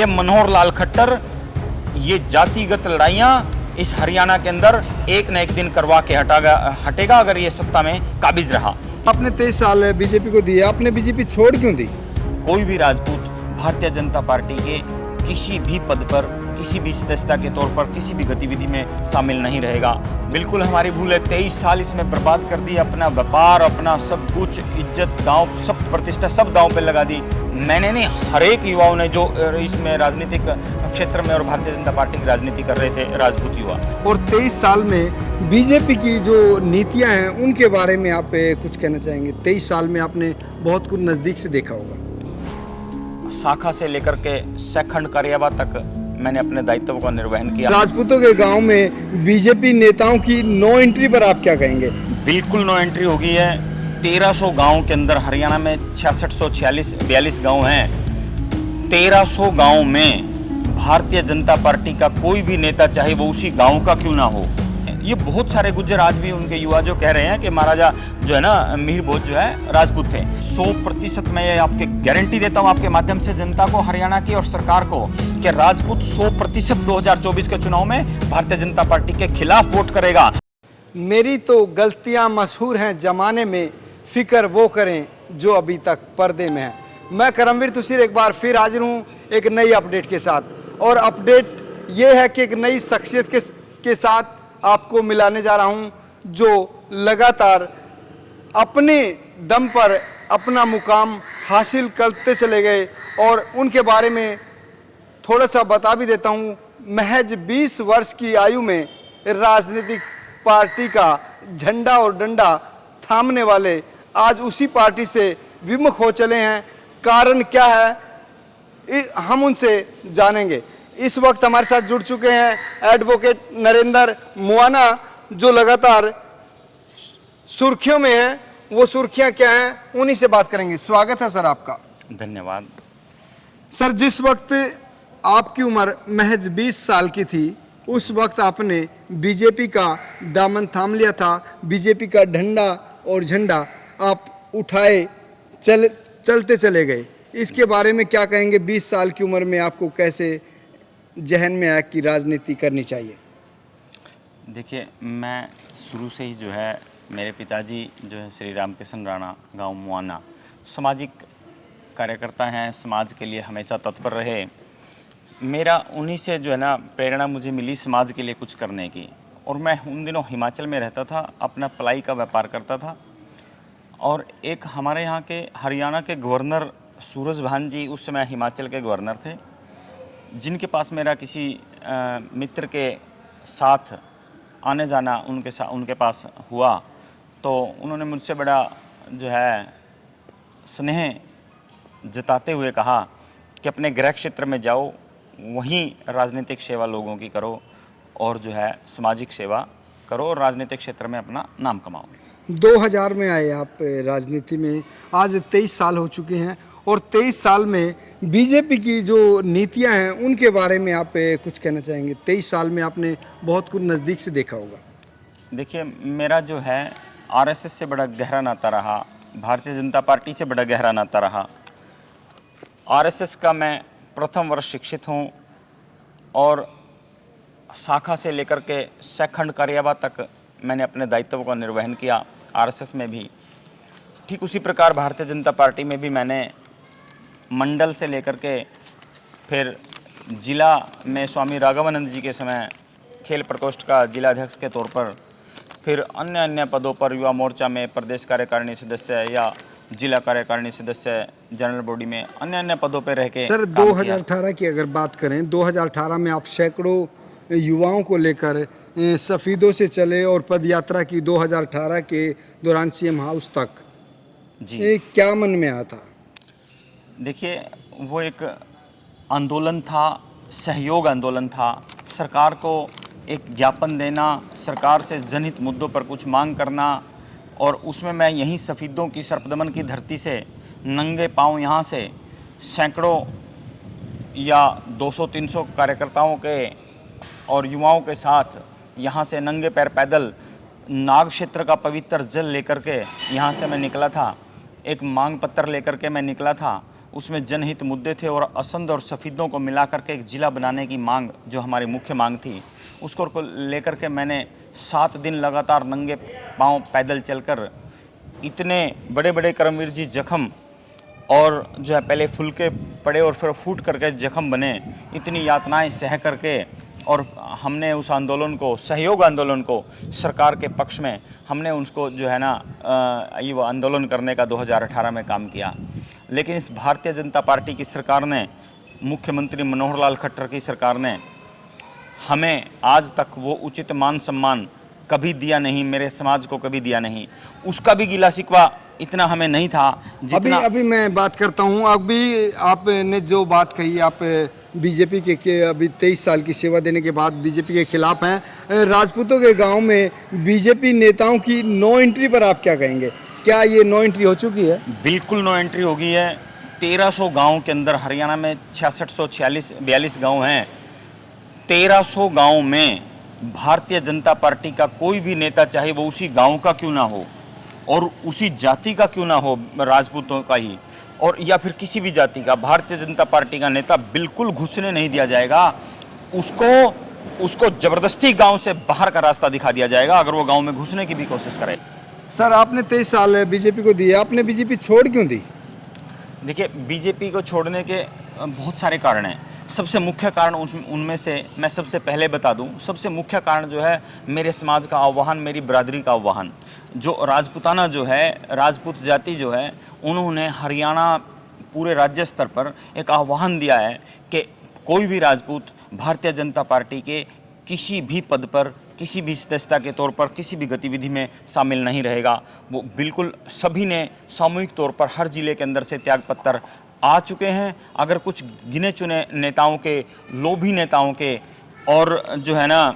ये मनोहर लाल खट्टर ये जातिगत लड़ाइयाँ इस हरियाणा के अंदर एक न एक दिन करवा के हटेगा अगर ये सत्ता में काबिज रहा। आपने 23 साल बीजेपी को दिए, आपने बीजेपी छोड़ क्यों दी? कोई भी राजपूत भारतीय जनता पार्टी के किसी भी पद पर, किसी भी सदस्यता के तौर पर किसी भी गतिविधि में शामिल नहीं रहेगा। बिल्कुल हमारी भूल है, 23 साल इसमें बर्बाद कर दी, अपना व्यापार, अपना सब कुछ, इज्जत, गांव, सब प्रतिष्ठा सब दांव पे लगा दी। मैंने नहीं, हर एक युवाओं ने जो इसमें राजनीतिक क्षेत्र में और भारतीय जनता पार्टी की राजनीति कर रहे थे, राजपूत युवा। और 23 साल में बीजेपी की जो नीतियां हैं उनके बारे में आप कुछ कहना चाहेंगे? 23 साल में आपने बहुत कुछ नज़दीक से देखा होगा। शाखा से लेकर के सेखंड कार्यालय तक मैंने अपने दायित्व का निर्वहन किया। राजपूतों के गांव में बीजेपी नेताओं की नो एंट्री पर आप क्या कहेंगे? बिल्कुल नो एंट्री हो गई है। 1300 गांव के अंदर, हरियाणा में 6642 गांव हैं। 1300 गांव में भारतीय जनता पार्टी का कोई भी नेता, चाहे वो उसी गांव का क्यों ना हो, ये बहुत सारे गुज्जर आज भी उनके युवा जो कह रहे हैं कि महाराजा जो है ना मीर भोज जो है राजपूत थे। 100% मैं ये आपके गारंटी देता हूँ आपके माध्यम से जनता को, हरियाणा की और सरकार को, कि राजपूत 100% 2024 के चुनाव में भारतीय जनता पार्टी के खिलाफ वोट करेगा। मेरी तो गलतियां मशहूर हैं जमाने में, फिक्र वो करें जो अभी तक पर्दे में है। मैं करमवीर तुषार एक बार फिर हाजिर हूँ एक नई अपडेट के साथ, और अपडेट ये है कि एक नई शख्सियत के साथ आपको मिलाने जा रहा हूँ जो लगातार अपने दम पर अपना मुकाम हासिल करते चले गए। और उनके बारे में थोड़ा सा बता भी देता हूँ। महज 20 वर्ष की आयु में राजनीतिक पार्टी का झंडा और डंडा थामने वाले आज उसी पार्टी से विमुख हो चले हैं। कारण क्या है हम उनसे जानेंगे। इस वक्त हमारे साथ जुड़ चुके हैं एडवोकेट नरेंद्र मुआना, जो लगातार सुर्खियों में हैं। वो सुर्खियां क्या हैं उन्हीं से बात करेंगे। स्वागत है सर आपका। धन्यवाद सर, जिस वक्त आपकी उम्र महज 20 साल की थी उस वक्त आपने बीजेपी का दामन थाम लिया था, बीजेपी का डंडा और झंडा आप उठाए चलते चले गए। इसके बारे में क्या कहेंगे? 20 साल की उम्र में आपको कैसे जहन में आया कि राजनीति करनी चाहिए? देखिए, मैं शुरू से ही जो है, मेरे पिताजी जो है श्री रामकृष्ण राणा, गांव मुआना, सामाजिक कार्यकर्ता हैं, समाज के लिए हमेशा तत्पर रहे। मेरा उन्हीं से जो है ना प्रेरणा मुझे मिली समाज के लिए कुछ करने की। और मैं उन दिनों हिमाचल में रहता था, अपना प्लाई का व्यापार करता था। और एक हमारे यहाँ के हरियाणा के गवर्नर सूरज भान जी उस समय हिमाचल के गवर्नर थे, जिनके पास मेरा किसी मित्र के साथ आने जाना उनके पास हुआ, तो उन्होंने मुझसे बड़ा जो है स्नेह जताते हुए कहा कि अपने गृह क्षेत्र में जाओ, वहीं राजनीतिक सेवा लोगों की करो और जो है सामाजिक सेवा करो और राजनीतिक क्षेत्र में अपना नाम कमाओ। 2000 में आए आप राजनीति में, आज 23 साल हो चुके हैं। और 23 साल में बीजेपी की जो नीतियां हैं उनके बारे में आप कुछ कहना चाहेंगे? 23 साल में आपने बहुत कुछ नज़दीक से देखा होगा। देखिए, मेरा जो है आरएसएस से बड़ा गहरा नाता रहा, भारतीय जनता पार्टी से बड़ा गहरा नाता रहा। आरएसएस का मैं प्रथम वर्ष शिक्षित हूँ और शाखा से लेकर के सेखंड कार्यालय तक मैंने अपने दायित्व का निर्वहन किया। आरएसएस में भी ठीक उसी प्रकार भारतीय जनता पार्टी में भी मैंने मंडल से लेकर के फिर जिला में स्वामी राघवानंद जी के समय खेल प्रकोष्ठ का जिलाध्यक्ष के तौर पर, फिर अन्य पदों पर युवा मोर्चा में प्रदेश कार्यकारिणी सदस्य या जिला कार्यकारिणी सदस्य, जनरल बॉडी में अन्य पदों पर रह के। सर, 2018 की अगर बात करें, 2018 में आप सैकड़ों युवाओं को लेकर सफ़ीदों से चले और पदयात्रा की 2018 के दौरान सीएम हाउस तक। जी, क्या मन में आया था? देखिए, वो एक आंदोलन था, सहयोग आंदोलन था। सरकार को एक ज्ञापन देना, सरकार से जनहित मुद्दों पर कुछ मांग करना, और उसमें मैं यहीं सफ़ीदों की सर्पदमन की धरती से नंगे पांव यहाँ से सैकड़ों या 200-300 कार्यकर्ताओं के और युवाओं के साथ यहाँ से नंगे पैर पैदल नाग क्षेत्र का पवित्र जल लेकर के यहाँ से मैं निकला था। एक मांग पत्र लेकर के मैं निकला था। उसमें जनहित मुद्दे थे और असंध और सफ़ीदों को मिला करके एक ज़िला बनाने की मांग, जो हमारी मुख्य मांग थी, उसको लेकर के मैंने 7 दिन लगातार नंगे पांव पैदल चलकर इतने बड़े बड़े करमवीर जी जख्म और जो है पहले फुलके पड़े और फिर फूट करके जख्म बने, इतनी यातनाएं सह करके, और हमने उस आंदोलन को, सहयोग आंदोलन को सरकार के पक्ष में हमने उसको जो है ना ये वो आंदोलन करने का 2018 में काम किया। लेकिन इस भारतीय जनता पार्टी की सरकार ने, मुख्यमंत्री मनोहर लाल खट्टर की सरकार ने हमें आज तक वो उचित मान सम्मान कभी दिया नहीं, मेरे समाज को कभी दिया नहीं। उसका भी गिला शिकवा इतना हमें नहीं था जितना। अभी मैं बात करता हूँ। अभी आपने जो बात कही, आप बीजेपी के अभी 23 साल की सेवा देने के बाद बीजेपी के खिलाफ हैं। राजपूतों के गांव में बीजेपी नेताओं की नो एंट्री पर आप क्या कहेंगे? क्या ये नो एंट्री हो चुकी है? बिल्कुल नो एंट्री हो गई है। 1300 गाँव के अंदर, हरियाणा में 6642 गाँव हैं, 1300 गाँव में भारतीय जनता पार्टी का कोई भी नेता, चाहे वो उसी गांव का क्यों ना हो और उसी जाति का क्यों ना हो, राजपूतों का ही, और या फिर किसी भी जाति का, भारतीय जनता पार्टी का नेता बिल्कुल घुसने नहीं दिया जाएगा। उसको जबरदस्ती गांव से बाहर का रास्ता दिखा दिया जाएगा अगर वो गांव में घुसने की भी कोशिश करे। सर, आपने 23 साल बीजेपी को दिए, आपने बीजेपी छोड़ क्यों दी? देखिए, बीजेपी को छोड़ने के बहुत सारे कारण हैं। सबसे मुख्य कारण उनमें से मैं सबसे पहले बता दूं, सबसे मुख्य कारण जो है मेरे समाज का आह्वान, मेरी बरादरी का आह्वान। जो राजपूताना जो है, राजपूत जाति जो है, उन्होंने हरियाणा पूरे राज्य स्तर पर एक आह्वान दिया है कि कोई भी राजपूत भारतीय जनता पार्टी के किसी भी पद पर, किसी भी सदस्यता के तौर पर, किसी भी गतिविधि में शामिल नहीं रहेगा। वो बिल्कुल सभी ने सामूहिक तौर पर हर जिले के अंदर से त्यागपत्र आ चुके हैं। अगर कुछ गिने चुने नेताओं के, लोभी नेताओं के, और जो है ना,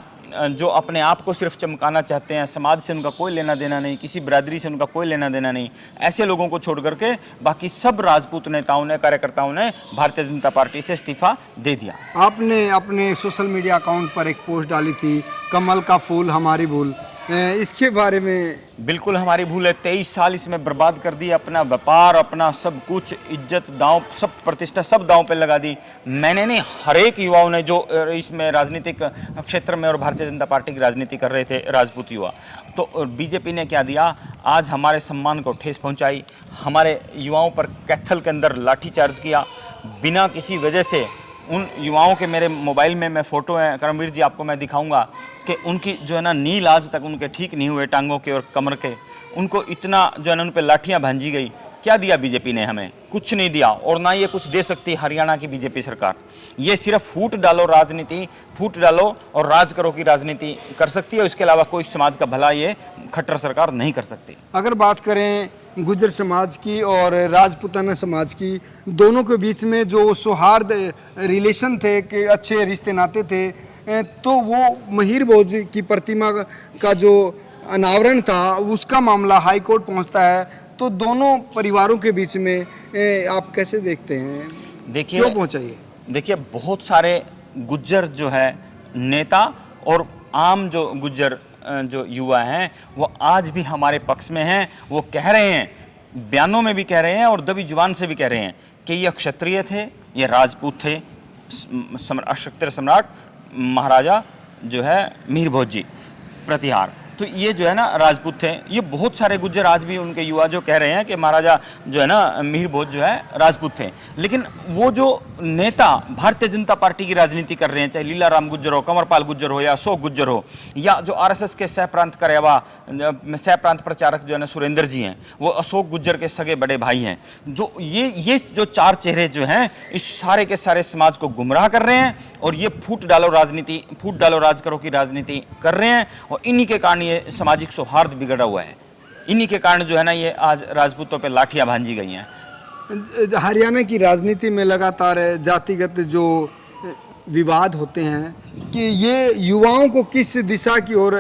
जो अपने आप को सिर्फ चमकाना चाहते हैं, समाज से उनका कोई लेना देना नहीं, किसी बिरादरी से उनका कोई लेना देना नहीं, ऐसे लोगों को छोड़ करके बाकी सब राजपूत नेताओं ने, कार्यकर्ताओं ने भारतीय जनता पार्टी से इस्तीफा दे दिया। आपने अपने सोशल मीडिया अकाउंट पर एक पोस्ट डाली थी, कमल का फूल हमारी भूल, इसके बारे में? बिल्कुल हमारी भूल है। 23 साल इसमें बर्बाद कर दिया, अपना व्यापार, अपना सब कुछ, इज्जत दांव, सब प्रतिष्ठा सब दांव पे लगा दी। मैंने नहीं, हर एक युवाओं ने जो इसमें राजनीतिक क्षेत्र में और भारतीय जनता पार्टी की राजनीति कर रहे थे, राजपूत युवा, तो बीजेपी ने क्या दिया, आज हमारे सम्मान को ठेस पहुंचाई, हमारे युवाओं पर कैथल के अंदर लाठीचार्ज किया बिना किसी वजह से। उन युवाओं के मेरे मोबाइल में मैं फ़ोटो हैं, करमवीर जी आपको मैं दिखाऊंगा कि उनकी जो है ना नील आज तक उनके ठीक नहीं हुए, टांगों के और कमर के, उनको इतना जो है ना उन पर लाठियां भांजी गई। क्या दिया बीजेपी ने हमें? कुछ नहीं दिया, और ना ये कुछ दे सकती हरियाणा की बीजेपी सरकार। ये सिर्फ फूट डालो राजनीति, फूट डालो और राज करो की राजनीति कर सकती है, इसके अलावा कोई समाज का भला ये खट्टर सरकार नहीं कर सकती। अगर बात करें गुर्जर समाज की और राजपूताना समाज की, दोनों के बीच में जो सौहार्द रिलेशन थे, कि अच्छे रिश्ते नाते थे, तो वो मिहिर भोज की प्रतिमा का जो अनावरण था, उसका मामला हाई कोर्ट पहुंचता है, तो दोनों परिवारों के बीच में आप कैसे देखते हैं? देखिए, क्यों पहुंचा ये? देखिए, बहुत सारे गुज्जर जो है नेता और आम जो गुज्जर जो युवा हैं, वो आज भी हमारे पक्ष में हैं। वो कह रहे हैं, बयानों में भी कह रहे हैं और दबी जुबान से भी कह रहे हैं कि ये क्षत्रिय थे, ये राजपूत थे, क्षत्रिय सम्राट महाराजा जो है मिहिर भोज जी प्रतिहार, तो ये जो है ना राजपूत थे। ये बहुत सारे गुज्जर आज भी उनके युवा जो कह रहे हैं कि महाराजा जो है ना मिहिर भोज जो है राजपूत थे। लेकिन वो जो नेता भारतीय जनता पार्टी की राजनीति कर रहे हैं, चाहे लीला राम गुज्जर हो, कंवरपाल गुज्जर हो या अशोक गुज्जर हो, या जो आरएसएस के सह प्रांत करेवा, सह प्रांत प्रचारक जो है ना सुरेंद्र जी हैं, वो अशोक गुज्जर के सगे बड़े भाई हैं। जो ये जो चार चेहरे जो हैं, इस सारे के सारे समाज को गुमराह कर रहे हैं और ये फूट डालो राजनीति, फूट डालो राज करो की राजनीति कर रहे हैं, और इन्हीं के कारण ये सामाजिक सौहार्द बिगड़ा हुआ है। इन्हीं के कारण जो है ना ये आज राजपूतों पे लाठियां भांजी गई हैं। हरियाणा की राजनीति में लगातार जातिगत जो विवाद होते हैं, कि ये युवाओं को किस दिशा की ओर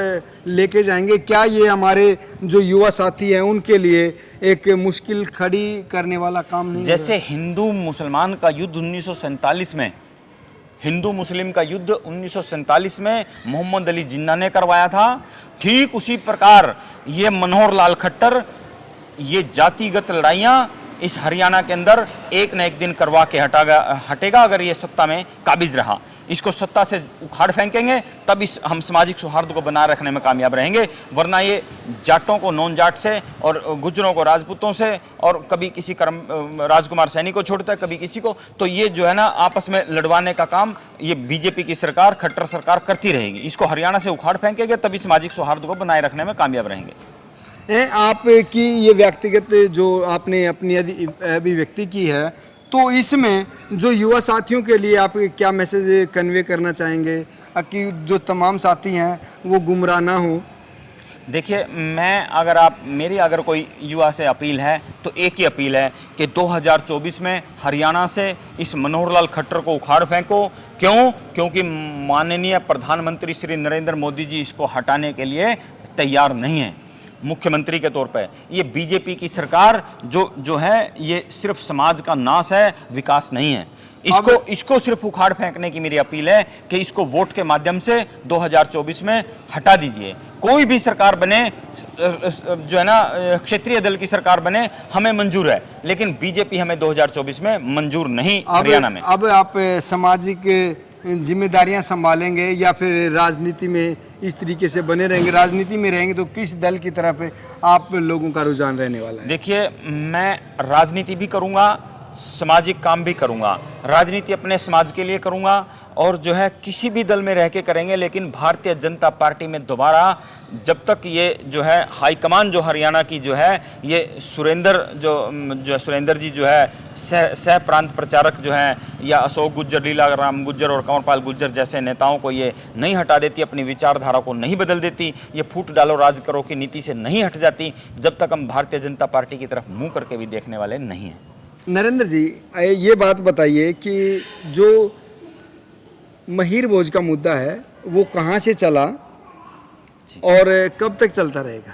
लेके जाएंगे? क्या ये हमारे जो युवा साथी हैं उनके लिए एक मुश्किल खड़ी करने वाला काम नहीं? जैसे हिंदू मुसलमान का युद्ध 1947 में, हिंदू मुस्लिम का युद्ध 1947 में मोहम्मद अली जिन्ना ने करवाया था, ठीक उसी प्रकार ये मनोहर लाल खट्टर ये जातिगत लड़ाइयाँ इस हरियाणा के अंदर एक न एक दिन करवा के हटेगा अगर ये सत्ता में काबिज रहा। इसको सत्ता से उखाड़ फेंकेंगे तब हम सामाजिक सौहार्द को बनाए रखने में कामयाब रहेंगे, वरना ये जाटों को नॉन जाट से और गुजरों को राजपूतों से और कभी किसी राजकुमार सैनी को छोड़ता है, कभी किसी को, तो ये जो है ना आपस में लड़वाने का काम ये बीजेपी की सरकार, खट्टर सरकार करती रहेगी। इसको हरियाणा से उखाड़ फेंकेंगे तभी सामाजिक सौहार्द को बनाए रखने में कामयाब रहेंगे। आपकी ये व्यक्तिगत जो आपने अपनी अभिव्यक्ति की है, तो इसमें जो युवा साथियों के लिए आप क्या मैसेज कन्वे करना चाहेंगे कि जो तमाम साथी हैं वो गुमराह ना हो? देखिए, मेरी अगर कोई युवा से अपील है तो एक ही अपील है कि 2024 में हरियाणा से इस मनोहर लाल खट्टर को उखाड़ फेंको। क्यों? क्योंकि माननीय प्रधानमंत्री श्री नरेंद्र मोदी जी इसको हटाने के लिए तैयार नहीं है। मुख्यमंत्री के तौर पे ये बीजेपी की सरकार जो है ये सिर्फ समाज का नाश है, विकास नहीं है। इसको सिर्फ उखाड़ फेंकने की मेरी अपील है कि इसको वोट के माध्यम से 2024 में हटा दीजिए। कोई भी सरकार बने, जो है ना क्षेत्रीय दल की सरकार बने, हमें मंजूर है, लेकिन बीजेपी हमें 2024 में मंजूर नहीं हरियाणा में। अब आप सामाजिक जिम्मेदारियां संभालेंगे या फिर राजनीति में इस तरीके से बने रहेंगे? राजनीति में रहेंगे तो किस दल की तरफ आप लोगों का रुझान रहने वाला है? देखिए, मैं राजनीति भी करूंगा, सामाजिक काम भी करूंगा। राजनीति अपने समाज के लिए करूंगा और जो है किसी भी दल में रह के करेंगे, लेकिन भारतीय जनता पार्टी में दोबारा जब तक ये जो है हाईकमान जो हरियाणा की जो है ये सुरेंद्र जी जो है सह प्रांत प्रचारक जो है, या अशोक गुज्जर, लीला राम गुज्जर और कंवरपाल गुज्जर जैसे नेताओं को ये नहीं हटा देती, अपनी विचारधारा को नहीं बदल देती, ये फूट डालो राज करो की नीति से नहीं हट जाती, जब तक हम भारतीय जनता पार्टी की तरफ मुँह करके भी देखने वाले नहीं हैं। नरेंद्र जी, ये बात बताइए कि जो महीर भोज का मुद्दा है वो कहाँ से चला और कब तक चलता रहेगा?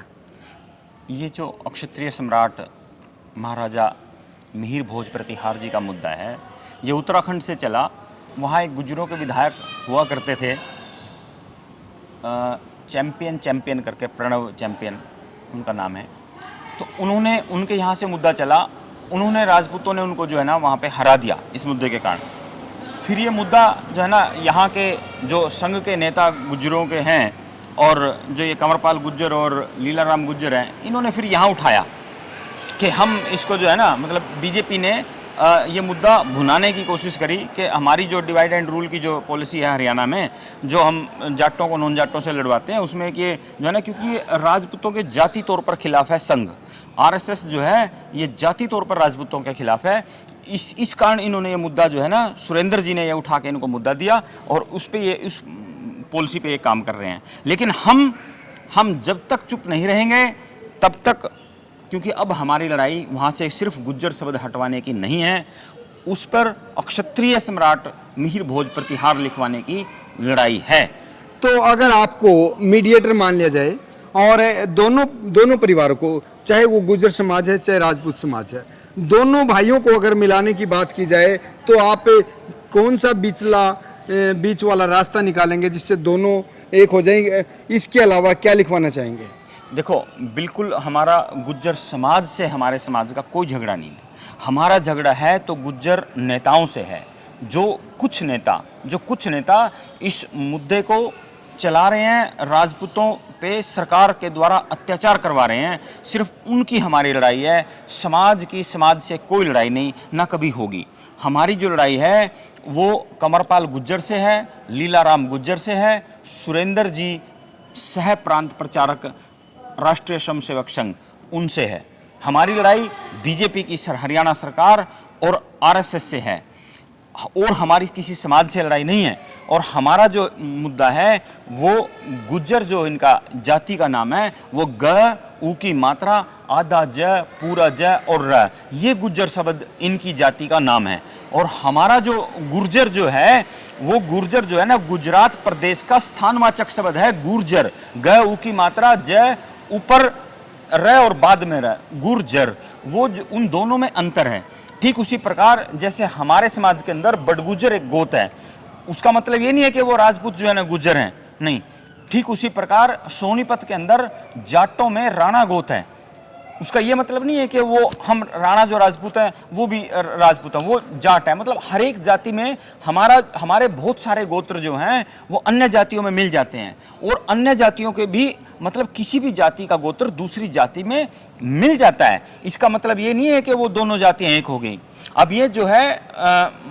ये जो अक्षत्रिय सम्राट महाराजा मिहिर भोज प्रतिहार जी का मुद्दा है, ये उत्तराखंड से चला। वहाँ एक गुज्जरों के विधायक हुआ करते थे, चैंपियन करके, प्रणव चैंपियन उनका नाम है। तो उनके यहाँ से मुद्दा चला, उन्होंने राजपूतों ने उनको जो है ना वहाँ पे हरा दिया इस मुद्दे के कारण। फिर ये मुद्दा जो है ना यहाँ के जो संघ के नेता गुज्जरों के हैं और जो ये कंवरपाल गुज्जर और लीलाराम गुज्जर हैं, इन्होंने फिर यहाँ उठाया कि हम इसको जो है ना, मतलब बीजेपी ने ये मुद्दा भुनाने की कोशिश करी कि हमारी जो डिवाइड एंड रूल की जो पॉलिसी है हरियाणा में, जो हम जाटों को नॉन जाटों से लड़वाते हैं, उसमें कि जो है ना, क्योंकि राजपूतों के जाति तौर पर खिलाफ है संघ, आरएसएस जो है ये जाति तौर पर राजपूतों के खिलाफ है। इस कारण इन्होंने ये मुद्दा जो है ना, सुरेंद्र जी ने ये उठा के इनको मुद्दा दिया और उस पॉलिसी पे ये काम कर रहे हैं। लेकिन हम जब तक चुप नहीं रहेंगे तब तक, क्योंकि अब हमारी लड़ाई वहाँ से सिर्फ गुज्जर शब्द हटवाने की नहीं है, उस पर अक्षत्रिय सम्राट मिहिर भोज प्रतिहार लिखवाने की लड़ाई है। तो अगर आपको मीडिएटर मान लिया जाए और दोनों परिवारों को, चाहे वो गुज्जर समाज है चाहे राजपूत समाज है, दोनों भाइयों को अगर मिलाने की बात की जाए, तो आप कौन सा बीच वाला रास्ता निकालेंगे जिससे दोनों एक हो जाएंगे? इसके अलावा क्या लिखवाना चाहेंगे? देखो, बिल्कुल हमारा गुज्जर समाज से, हमारे समाज का कोई झगड़ा नहीं है। हमारा झगड़ा है तो गुज्जर नेताओं से है। जो कुछ नेता इस मुद्दे को चला रहे हैं, राजपूतों पे सरकार के द्वारा अत्याचार करवा रहे हैं, सिर्फ उनकी हमारी लड़ाई है। समाज से कोई लड़ाई नहीं, ना कभी होगी। हमारी जो लड़ाई है वो कंवरपाल गुज्जर से है, लीलाराम गुज्जर से है, सुरेंद्र जी सह प्रांत प्रचारक राष्ट्रीय स्वयंसेवक संघ उनसे है। हमारी लड़ाई बीजेपी की हरियाणा सरकार और आरएसएस से है, और हमारी किसी समाज से लड़ाई नहीं है। और हमारा जो मुद्दा है वो गुज्जर, जो इनका जाति का नाम है वो ग, ऊ की मात्रा, आधा ज, पूरा ज और र, ये गुज्जर शब्द इनकी जाति का नाम है। और हमारा जो गुर्जर जो है वो गुर्जर जो है ना, गुजरात प्रदेश का स्थानवाचक शब्द है गुर्जर। ग, ऊ की मात्रा, ज ऊपर र और बाद में र, गुर्जर। वो उन दोनों में अंतर है। ठीक उसी प्रकार जैसे हमारे समाज के अंदर बड़गुज्जर एक गोत है, उसका मतलब ये नहीं है कि वो राजपूत जो है ना गुज्जर हैं, नहीं। ठीक उसी प्रकार सोनीपत के अंदर जाटों में राणा गोत है, उसका ये मतलब नहीं है कि वो हम राणा जो राजपूत हैं वो भी राजपूत हैं, वो जाट है। मतलब हर एक जाति में हमारे बहुत सारे गोत्र जो हैं वो अन्य जातियों में मिल जाते हैं, और अन्य जातियों के भी मतलब किसी भी जाति का गोत्र दूसरी जाति में मिल जाता है। इसका मतलब ये नहीं है कि वो दोनों जातियां एक हो गई। अब ये जो है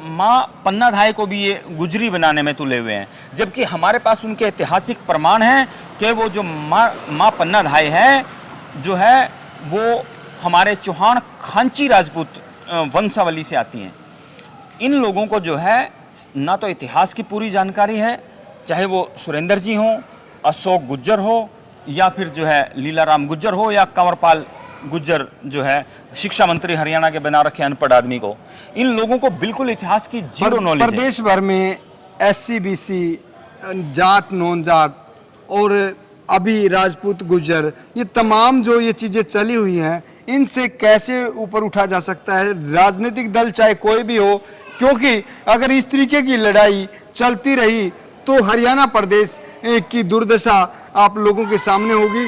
माँ पन्ना धाय को भी ये गुजरी बनाने में तुले हुए हैं, जबकि हमारे पास उनके ऐतिहासिक प्रमाण हैं कि वो जो माँ पन्ना धाय है जो है वो हमारे चौहान खांची राजपूत वंशावली से आती हैं। इन लोगों को जो है ना तो इतिहास की पूरी जानकारी है, चाहे वो सुरेंद्र जी हों, अशोक गुज्जर हो, या फिर जो है लीलाराम गुज्जर हो, या कंवरपाल गुज्जर जो है शिक्षा मंत्री हरियाणा के बना रखे अनपढ़ आदमी को। इन लोगों को बिल्कुल इतिहास की जीरो नॉलेज है। प्रदेश भर में SC BC Jat non Jat और अभी राजपूत गुज्जर, ये तमाम जो ये चीज़ें चली हुई हैं, इनसे कैसे ऊपर उठा जा सकता है? राजनीतिक दल चाहे कोई भी हो, क्योंकि अगर इस तरीके की लड़ाई चलती रही तो हरियाणा प्रदेश की दुर्दशा आप लोगों के सामने होगी।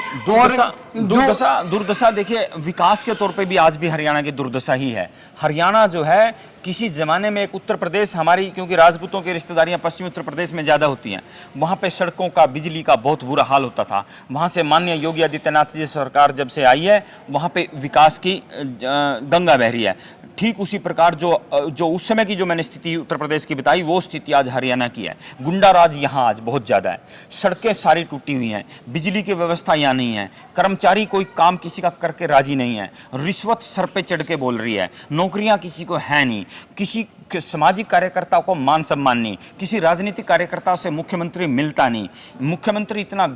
दुर्दशा देखिए, विकास के तौर पे भी आज भी हरियाणा की दुर्दशा ही है। हरियाणा जो है किसी जमाने में एक उत्तर प्रदेश हमारी, क्योंकि राजपूतों की रिश्तेदारियां पश्चिमी उत्तर प्रदेश में ज़्यादा होती हैं, वहाँ पे सड़कों का, बिजली का बहुत बुरा हाल होता था। वहाँ से माननीय योगी आदित्यनाथ जी सरकार जब से आई है, वहाँ पे विकास की गंगा बह रही है। ठीक उसी प्रकार जो उस समय की जो मैंने स्थिति उत्तर प्रदेश की बताई, वो स्थिति आज हरियाणा की है। गुंडा राज यहाँ आज बहुत ज़्यादा है, सड़कें सारी टूटी हुई हैं, बिजली की व्यवस्था यहाँ नहीं है, कर्मचारी कोई काम किसी का करके राजी नहीं है, रिश्वत सर पे चढ़ के बोल रही है, नौकरियाँ किसी को है नहीं, किसी सामाजिक कार्यकर्ताओं को मान सम्मान नहीं, किसी राजनीतिक कार्यकर्ताओं से मुख्यमंत्री मिलता नहीं। मुख्यमंत्री इतना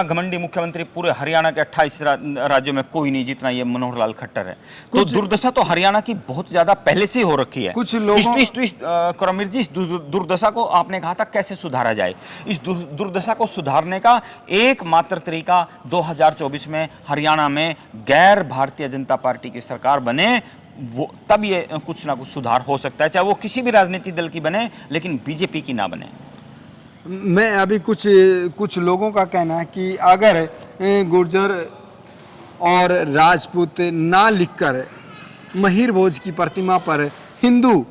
घमंडी मुख्यमंत्री पूरे हरियाणा के 28 राज्यों में कोई नहीं जितना ये मनोहर लाल खट्टर है। तो दुर्दशा तो हरियाणा की बहुत ज्यादा पहले से ही हो रखी है। कुछ लोगों करमवीर जी, इस दुर्दशा को आपने कहा था कैसे सुधारा जाए, इस दुर्दशा को सुधारने का एकमात्र तरीका 2024 में हरियाणा में गैर भारतीय जनता पार्टी की सरकार बने, वो तब ये कुछ ना कुछ सुधार हो सकता है, चाहे वो किसी भी राजनीतिक दल की बने, लेकिन बीजेपी की ना बने। मैं अभी कुछ लोगों का कहना है कि अगर गुर्जर और राजपूत ना लिखकर महिर भोज की प्रतिमा पर हिंदू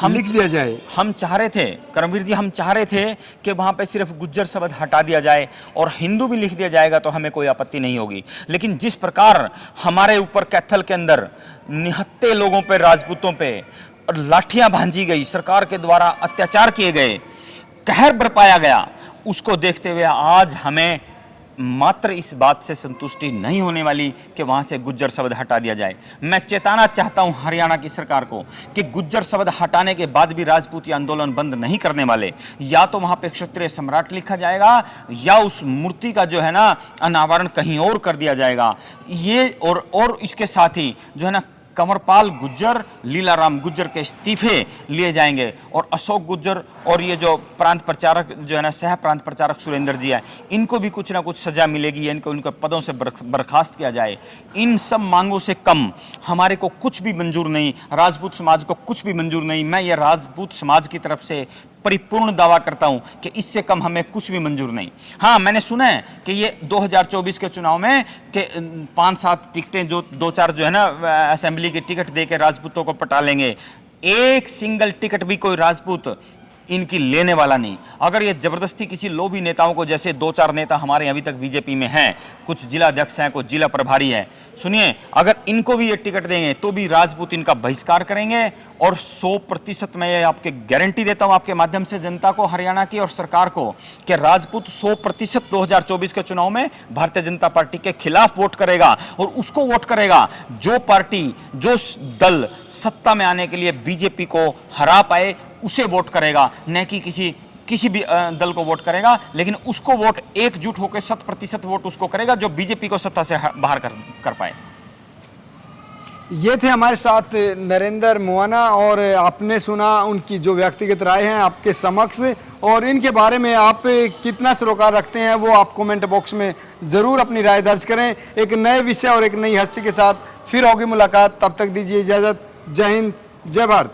लिख दिया जाए। हम चाह रहे थे करमवीर जी, हम चाह रहे थे कि वहाँ पे सिर्फ गुज्जर शब्द हटा दिया जाए और हिंदू भी लिख दिया जाएगा तो हमें कोई आपत्ति नहीं होगी। लेकिन जिस प्रकार हमारे ऊपर कैथल के अंदर निहत्थे लोगों पे, राजपूतों पे लाठियां भांजी गई, सरकार के द्वारा अत्याचार किए गए, कहर बरपाया गया, उसको देखते हुए आज हमें मात्र इस बात से संतुष्टि नहीं होने वाली कि वहां से गुज्जर शब्द हटा दिया जाए। मैं चेताना चाहता हूं हरियाणा की सरकार को कि गुज्जर शब्द हटाने के बाद भी राजपूती आंदोलन बंद नहीं करने वाले। या तो वहां पे क्षत्रिय सम्राट लिखा जाएगा या उस मूर्ति का जो है ना अनावरण कहीं और कर दिया जाएगा। ये और इसके साथ ही जो है ना कंवरपाल गुज्जर, लीलाराम गुज्जर के इस्तीफे लिए जाएंगे और अशोक गुज्जर और ये जो प्रांत प्रचारक जो है ना सह प्रांत प्रचारक सुरेंद्र जी है, इनको भी कुछ ना कुछ सजा मिलेगी, इनको उनके पदों से बर्खास्त किया जाए। इन सब मांगों से कम हमारे को कुछ भी मंजूर नहीं, राजपूत समाज को कुछ भी मंजूर नहीं। मैं ये राजपूत समाज की तरफ से परिपूर्ण दावा करता हूं कि इससे कम हमें कुछ भी मंजूर नहीं। हाँ, मैंने सुना है कि ये 2024 के चुनाव में कि 5-7 टिकटें जो 2-4 जो है ना असेंबली की टिकट देकर राजपूतों को पटा लेंगे। एक सिंगल टिकट भी कोई राजपूत इनकी लेने वाला नहीं। अगर ये जबरदस्ती किसी लोभी नेताओं को, जैसे 2-4 नेता हमारे अभी तक बीजेपी में हैं, कुछ जिला अध्यक्ष हैं, कुछ जिला प्रभारी हैं, सुनिए, अगर इनको भी ये टिकट देंगे तो भी राजपूत इनका बहिष्कार करेंगे। और 100% मैं ये आपके गारंटी देता हूं आपके माध्यम से जनता को, हरियाणा की और सरकार को, कि राजपूत 100% 2024 के चुनाव में भारतीय जनता पार्टी के खिलाफ वोट करेगा। और उसको वोट करेगा जो पार्टी, जो दल सत्ता में आने के लिए बीजेपी को हरा पाए, उसे वोट करेगा, न कि किसी भी दल को वोट करेगा। लेकिन उसको वोट एकजुट होकर 100% वोट उसको करेगा जो बीजेपी को सत्ता से बाहर कर पाए। ये थे हमारे साथ नरेंद्र मुआना और आपने सुना उनकी जो व्यक्तिगत राय हैं आपके समक्ष, और इनके बारे में आप कितना सरोकार रखते हैं वो आप कमेंट बॉक्स में ज़रूर अपनी राय दर्ज करें। एक नए विषय और एक नई हस्ती के साथ फिर होगी मुलाकात, तब तक दीजिए इजाज़त। जय हिंद, जय भारत।